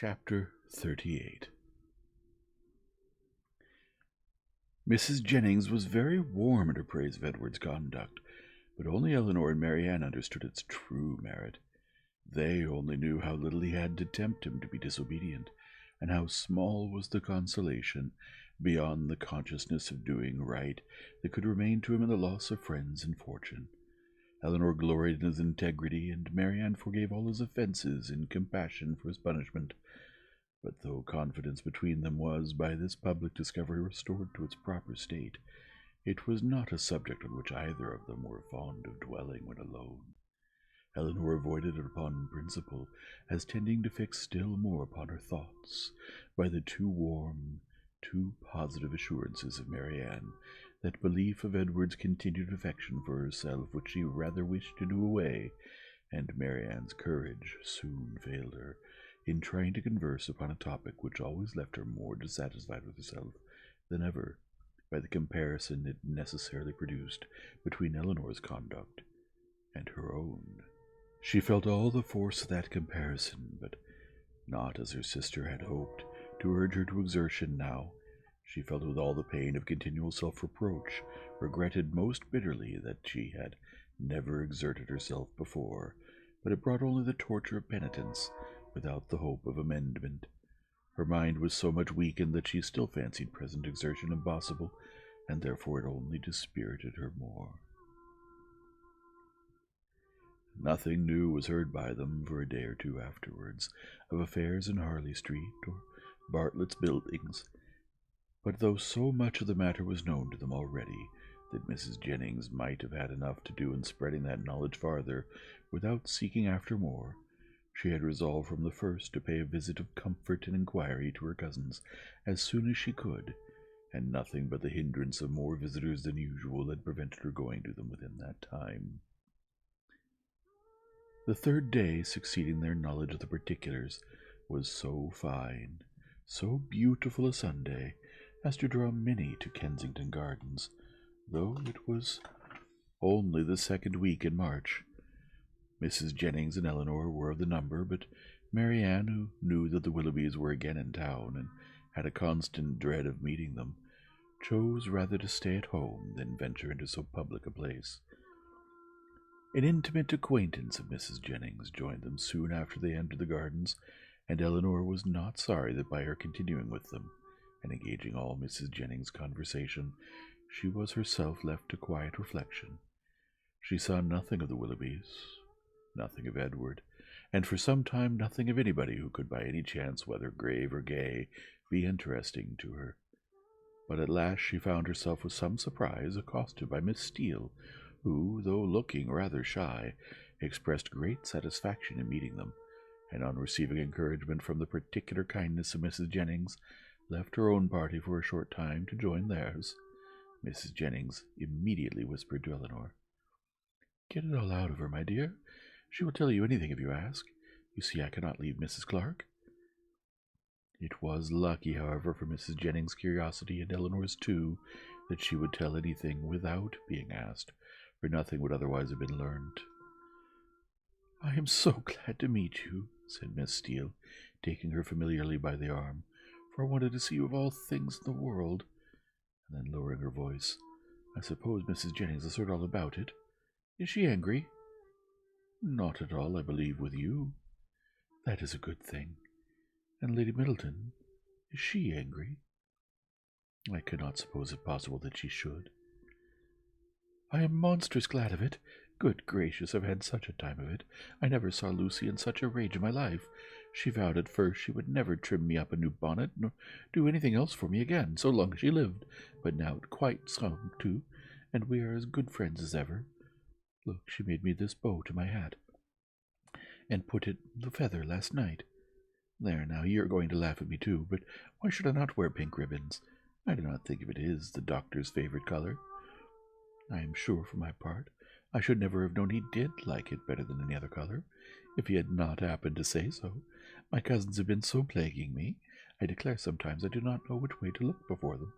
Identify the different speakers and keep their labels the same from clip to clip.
Speaker 1: Chapter 38. Mrs. Jennings was very warm in her praise of Edward's conduct, but only Eleanor and Marianne understood its true merit. They only knew how little he had to tempt him to be disobedient, and how small was the consolation, beyond the consciousness of doing right, that could remain to him in the loss of friends and fortune. Eleanor gloried in his integrity, and Marianne forgave all his offences in compassion for his punishment. But though confidence between them was, by this public discovery, restored to its proper state, it was not a subject on which either of them were fond of dwelling when alone. Eleanor avoided it upon principle, as tending to fix still more upon her thoughts, by the too warm, too positive assurances of Marianne, that belief of Edward's continued affection for herself which she rather wished to do away, and Marianne's courage soon failed her, in trying to converse upon a topic which always left her more dissatisfied with herself than ever, by the comparison it necessarily produced between Eleanor's conduct and her own. She felt all the force of that comparison, but not as her sister had hoped, to urge her to exertion now. She felt with all the pain of continual self-reproach, regretted most bitterly that she had never exerted herself before, but it brought only the torture of penitence, without the hope of amendment. Her mind was so much weakened that she still fancied present exertion impossible, and therefore it only dispirited her more. Nothing new was heard by them for a day or two afterwards of affairs in Harley Street or Bartlett's Buildings, but though so much of the matter was known to them already that Mrs. Jennings might have had enough to do in spreading that knowledge farther without seeking after more, she had resolved from the first to pay a visit of comfort and inquiry to her cousins as soon as she could, and nothing but the hindrance of more visitors than usual had prevented her going to them within that time. The third day succeeding their knowledge of the particulars was so fine, so beautiful a Sunday, as to draw many to Kensington Gardens, though it was only the second week in March. Mrs. Jennings and Eleanor were of the number, but Marianne, who knew that the Willoughbys were again in town, and had a constant dread of meeting them, chose rather to stay at home than venture into so public a place. An intimate acquaintance of Mrs. Jennings joined them soon after they entered the gardens, and Eleanor was not sorry that by her continuing with them, and engaging all Mrs. Jennings' conversation, she was herself left to quiet reflection. She saw nothing of the Willoughbys, nothing of Edward, and for some time nothing of anybody who could by any chance, whether grave or gay, be interesting to her. But at last she found herself with some surprise accosted by Miss Steele, who, though looking rather shy, expressed great satisfaction in meeting them, and on receiving encouragement from the particular kindness of Mrs. Jennings, left her own party for a short time to join theirs. Mrs. Jennings immediately whispered to Eleanor, "Get it all out of her, my dear. She will tell you anything if you ask. You see, I cannot leave Mrs. Clark." It was lucky, however, for Mrs. Jennings' curiosity, and Eleanor's too, that she would tell anything without being asked, for nothing would otherwise have been learned. "I am so glad to meet you," said Miss Steele, taking her familiarly by the arm, "for I wanted to see you of all things in the world." And then lowering her voice, "I suppose Mrs. Jennings has heard all about it. Is she angry?" "Not at all, I believe, with you." "That is a good thing. And Lady Middleton, is she angry?" "I cannot suppose it possible that she should." "I am monstrous glad of it. Good gracious, I've had such a time of it. I never saw Lucy in such a rage in my life. She vowed at first she would never trim me up a new bonnet, nor do anything else for me again, so long as she lived. But now it quite some too, and we are as good friends as ever. Look, she made me this bow to my hat, and put it the feather last night. There now, you are going to laugh at me too, but why should I not wear pink ribbons? I do not think it is the doctor's favorite color. I am sure, for my part, I should never have known he did like it better than any other color, if he had not happened to say so. My cousins have been so plaguing me, I declare sometimes I do not know which way to look before them."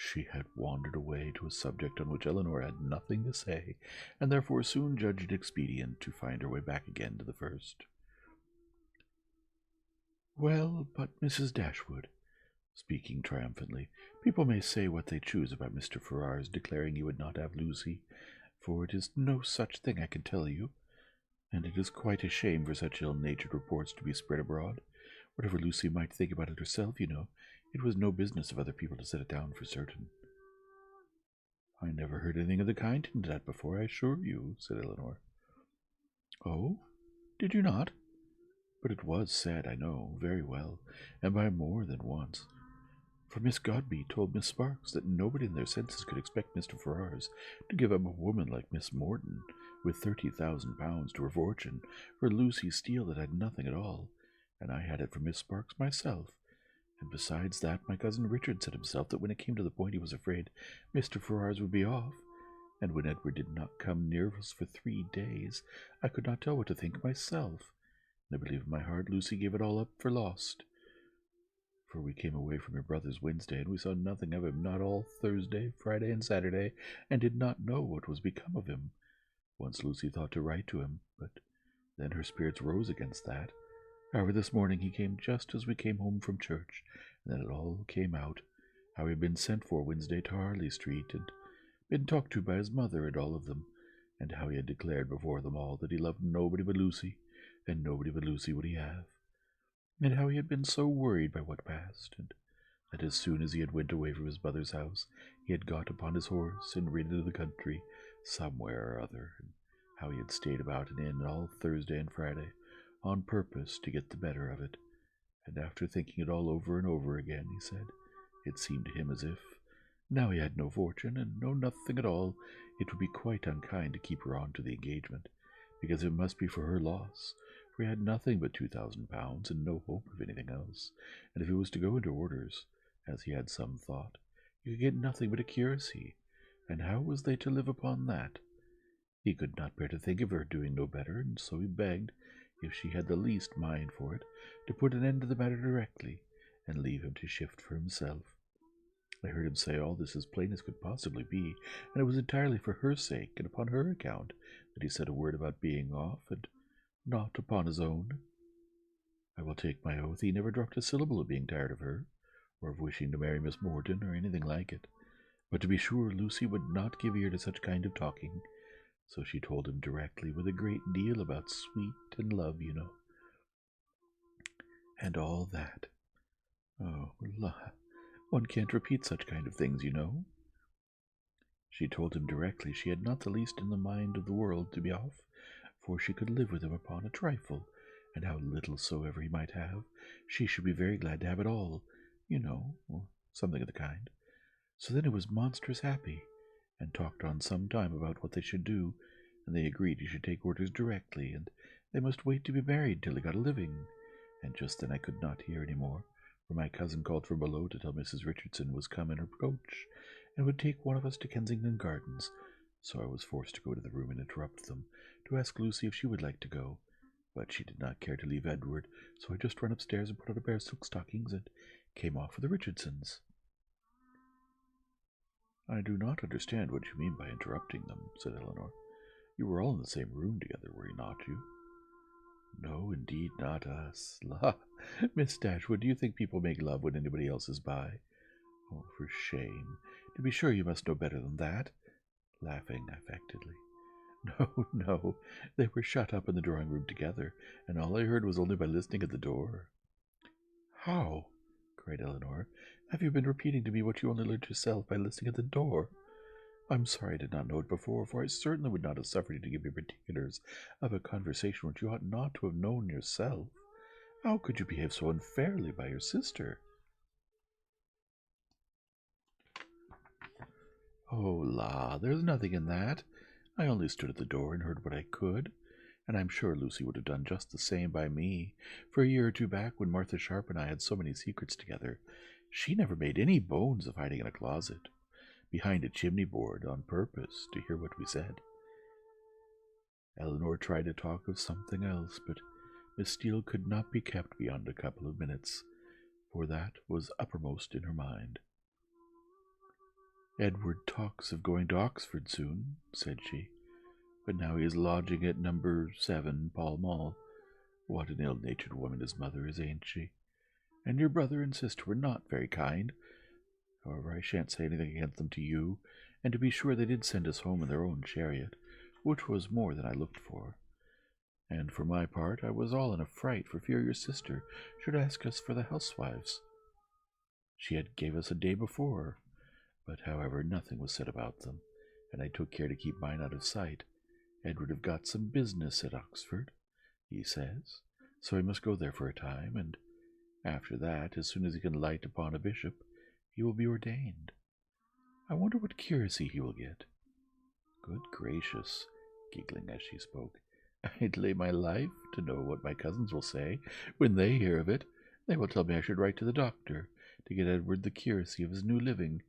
Speaker 1: She had wandered away to a subject on which Eleanor had nothing to say, and therefore soon judged it expedient to find her way back again to the first. Well, but Mrs. Dashwood, speaking triumphantly, people may say what they choose about Mr. Ferrars declaring he would not have Lucy, for it is no such thing, I can tell you, and it is quite a shame for such ill-natured reports to be spread abroad. Whatever Lucy might think about it herself, it was no business of other people to set it down for certain. I never heard anything of the kind hinted at before, I assure you, said Eleanor. Oh, did you not? But it was said, I know, very well, and by more than once. For Miss Godby told Miss Sparks that nobody in their senses could expect Mr. Ferrars to give up a woman like Miss Morton, with £30,000 to her fortune, for Lucy Steele that had nothing at all, and I had it from Miss Sparks myself. And besides that, my cousin Richard said himself that when it came to the point he was afraid Mr. Ferrars would be off, and when Edward did not come near us for 3 days, I could not tell what to think myself, and I believe in my heart Lucy gave it all up for lost. For we came away from your brother's Wednesday, and we saw nothing of him, not all Thursday, Friday, and Saturday, and did not know what was become of him. Once Lucy thought to write to him, but then her spirits rose against that. However, this morning he came just as we came home from church, and then it all came out, how he had been sent for Wednesday to Harley Street, and been talked to by his mother and all of them, and how he had declared before them all that he loved nobody but Lucy, and nobody but Lucy would he have, and how he had been so worried by what passed, and that as soon as he had went away from his mother's house, he had got upon his horse and ridden into the country, somewhere or other, and how he had stayed about an inn all Thursday and Friday, on purpose to get the better of it. And after thinking it all over and over again, he said, it seemed to him as if, now he had no fortune, and no nothing at all, it would be quite unkind to keep her on to the engagement, because it must be for her loss, for he had nothing but £2,000, and no hope of anything else, and if he was to go into orders, as he had some thought, he could get nothing but a curacy, and how was they to live upon that? He could not bear to think of her doing no better, and so he begged, if she had the least mind for it, to put an end to the matter directly, and leave him to shift for himself. I heard him say all this as plain as could possibly be, and it was entirely for her sake and upon her account that he said a word about being off, and not upon his own. I will take my oath he never dropped a syllable of being tired of her, or of wishing to marry Miss Morton, or anything like it. But to be sure Lucy would not give ear to such kind of talking, so she told him directly, with a great deal about sweet and love, and all that. Oh, la, one can't repeat such kind of things, She told him directly she had not the least in the mind of the world to be off, for she could live with him upon a trifle, and how little soever he might have, she should be very glad to have it all, or something of the kind. So then he was monstrous happy, and talked on some time about what they should do, and they agreed he should take orders directly, and they must wait to be married till he got a living. And just then I could not hear any more, for my cousin called from below to tell Mrs. Richardson was come in her coach, and would take one of us to Kensington Gardens, so I was forced to go to the room and interrupt them, to ask Lucy if she would like to go, but she did not care to leave Edward, so I just ran upstairs and put on a pair of silk stockings, and came off with the Richardsons. I do not understand what you mean by interrupting them, said Eleanor. You were all in the same room together, were you not, you? No, indeed, not us. La, Miss Dashwood, do you think people make love when anybody else is by? Oh, for shame. To be sure you must know better than that, laughing affectedly. No, no, they were shut up in the drawing-room together, and all I heard was only by listening at the door. How? Cried Eleanor. Have you been repeating to me what you only learned yourself by listening at the door? I'm sorry I did not know it before, for I certainly would not have suffered you to give me particulars of a conversation which you ought not to have known yourself. How could you behave so unfairly by your sister? Oh, la, there's nothing in that. I only stood at the door and heard what I could, and I'm sure Lucy would have done just the same by me, for a year or two back, when Martha Sharp and I had so many secrets together, she never made any bones of hiding in a closet, behind a chimney-board, on purpose to hear what we said. Eleanor tried to talk of something else, but Miss Steele could not be kept beyond a couple of minutes, for that was uppermost in her mind. Edward talks of going to Oxford soon, said she, but now he is lodging at number 7 Pall Mall. What an ill-natured woman his mother is, ain't she? and your brother and sister were not very kind. However, I shan't say anything against them to you, and to be sure they did send us home in their own chariot, which was more than I looked for. And for my part, I was all in a fright for fear your sister should ask us for the housewives. She had gave us a day before, but however, nothing was said about them, and I took care to keep mine out of sight. Edward have got some business at Oxford, he says, so he must go there for a time, and after that, as soon as he can light upon a bishop, he will be ordained. I wonder what curacy he will get. Good gracious, giggling as she spoke, I'd lay my life to know what my cousins will say when they hear of it. They will tell me I should write to the doctor to get Edward the curacy of his new living.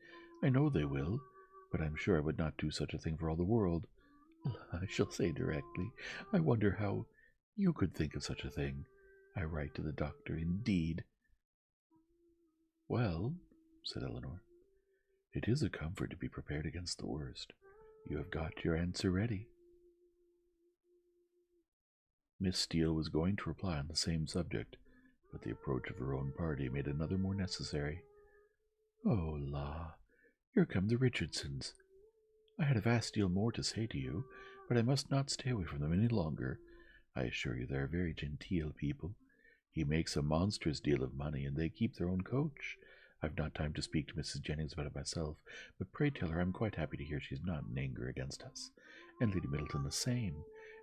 Speaker 1: I know they will, but I'm sure I would not do such a thing for all the world. I shall say directly, I wonder how you could think of such a thing. I write to the doctor, indeed. Well, said Eleanor, it is a comfort to be prepared against the worst. You have got your answer ready. Miss Steele was going to reply on the same subject, but the approach of her own party made another more necessary. Oh, la, here come the Richardsons. I had a vast deal more to say to you, but I must not stay away from them any longer. I assure you they are very genteel people. He makes a monstrous deal of money, and they keep their own coach. I've not time to speak to Mrs. Jennings about it myself, but pray tell her I'm quite happy to hear she is not in anger against us, and Lady Middleton the same,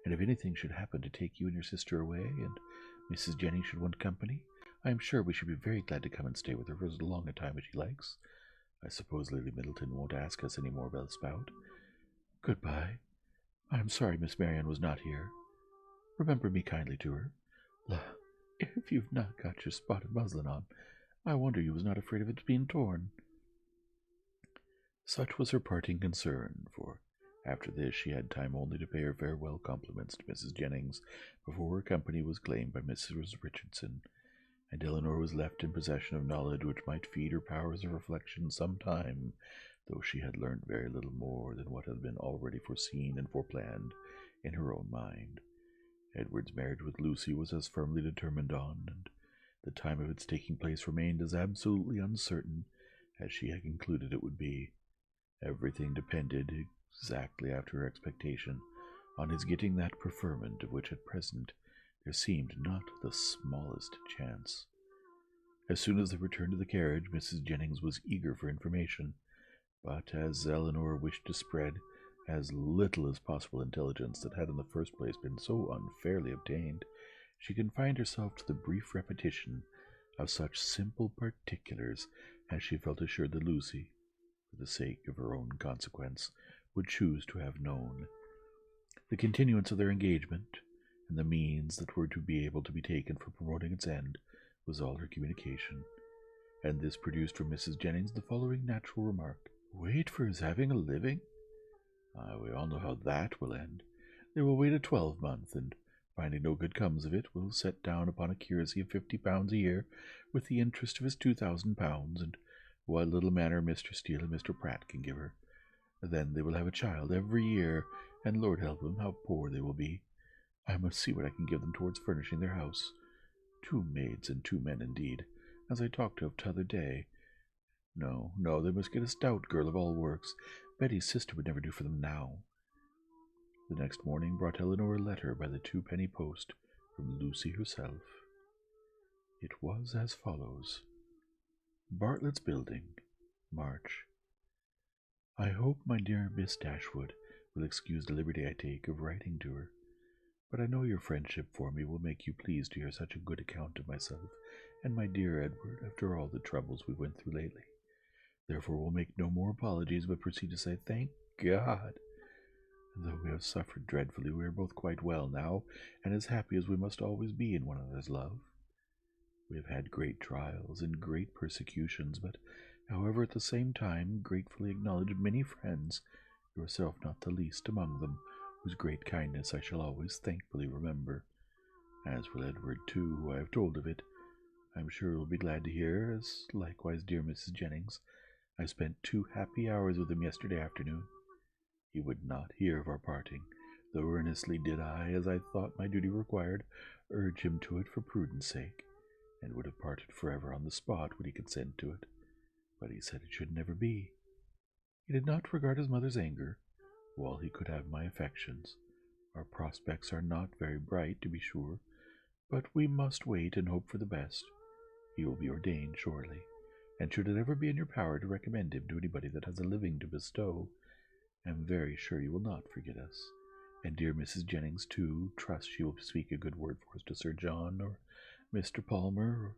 Speaker 1: and if anything should happen to take you and your sister away, and Mrs. Jennings should want company, I am sure we should be very glad to come and stay with her for as long a time as she likes. I suppose Lady Middleton won't ask us any more about the spout. Goodbye. I am sorry Miss Marian was not here. Remember me kindly to her. La, if you've not got your spotted muslin on, I wonder you was not afraid of its being torn. Such was her parting concern, for after this she had time only to pay her farewell compliments to Mrs. Jennings before her company was claimed by Mrs. Richardson, and Eleanor was left in possession of knowledge which might feed her powers of reflection some time, though she had learnt very little more than what had been already foreseen and foreplanned in her own mind. Edward's marriage with Lucy was as firmly determined on, and the time of its taking place remained as absolutely uncertain as she had concluded it would be. Everything depended, exactly after her expectation, on his getting that preferment of which at present there seemed not the smallest chance. As soon as they returned to the carriage, Mrs. Jennings was eager for information, but as Eleanor wished to spread as little as possible intelligence that had in the first place been so unfairly obtained, she confined herself to the brief repetition of such simple particulars as she felt assured that Lucy, for the sake of her own consequence, would choose to have known. The continuance of their engagement, and the means that were to be able to be taken for promoting its end, was all her communication, and this produced from Mrs. Jennings the following natural remark. Wait for his having a living? We all know how that will end. They will wait a 12-month, and, finding no good comes of it, will set down upon a curacy of £50 a year, with the interest of his £2,000, and what little manor Mr. Steele and Mr. Pratt can give her. Then they will have a child every year, and Lord help them, how poor they will be. I must see what I can give them towards furnishing their house. 2 maids and 2 men, indeed, as I talked of t'other day. No, they must get a stout girl of all works. Betty's sister would never do for them now. The next morning brought Eleanor a letter by the 2-penny post from Lucy herself. It was as follows. Bartlett's Building, March. I hope my dear Miss Dashwood will excuse the liberty I take of writing to her, but I know your friendship for me will make you pleased to hear such a good account of myself and my dear Edward after all the troubles we went through lately. Therefore we'll make no more apologies, but proceed to say, thank God! Though we have suffered dreadfully, we are both quite well now, and as happy as we must always be in one another's love. We have had great trials and great persecutions, but, however, at the same time, gratefully acknowledge many friends, yourself not the least among them, whose great kindness I shall always thankfully remember. As for Edward, too, who I have told of it, I am sure he will be glad to hear, as likewise dear Mrs. Jennings. I spent 2 happy hours with him yesterday afternoon. He would not hear of our parting, though earnestly did I, as I thought my duty required, urge him to it for prudence sake, and would have parted forever on the spot would he consent to it. But he said it should never be. He did not regard his mother's anger, while he could have my affections. Our prospects are not very bright, to be sure, but we must wait and hope for the best. He will be ordained shortly, and should it ever be in your power to recommend him to anybody that has a living to bestow, I am very sure you will not forget us. And dear Mrs. Jennings, too, trust she will speak a good word for us to Sir John, or Mr. Palmer, or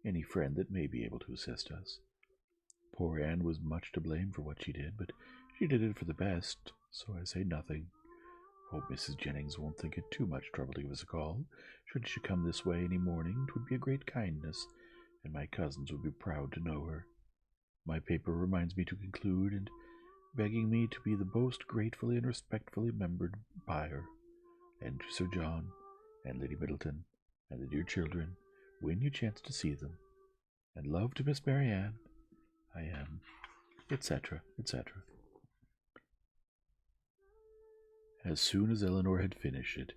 Speaker 1: any friend that may be able to assist us. Poor Anne was much to blame for what she did, but she did it for the best, so I say nothing. Hope Mrs. Jennings won't think it too much trouble to give us a call. Should she come this way any morning, 'twould be a great kindness, and my cousins would be proud to know her. My paper reminds me to conclude, and begging me to be the most gratefully and respectfully remembered by her, and to Sir John, and Lady Middleton, and the dear children, when you chance to see them. And love to Miss Marianne. I am, etc., etc. As soon as Eleanor had finished it,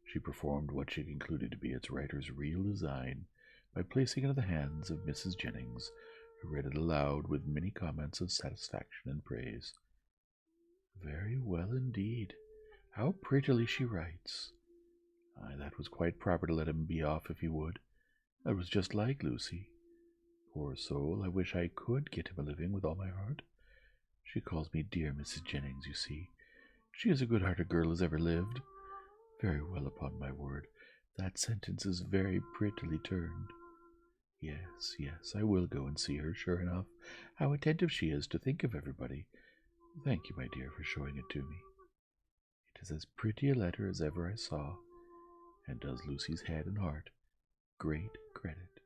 Speaker 1: she performed what she concluded to be its writer's real design by placing it in the hands of Mrs. Jennings, who read it aloud with many comments of satisfaction and praise. Very well indeed. How prettily she writes. Ay, that was quite proper to let him be off if he would. That was just like Lucy. Poor soul, I wish I could get him a living with all my heart. She calls me dear Mrs. Jennings, you see. She is a good-hearted girl as ever lived. Very well, upon my word. That sentence is very prettily turned. Yes, yes, I will go and see her, sure enough. How attentive she is to think of everybody. Thank you, my dear, for showing it to me. It is as pretty a letter as ever I saw, and does Lucy's head and heart great credit.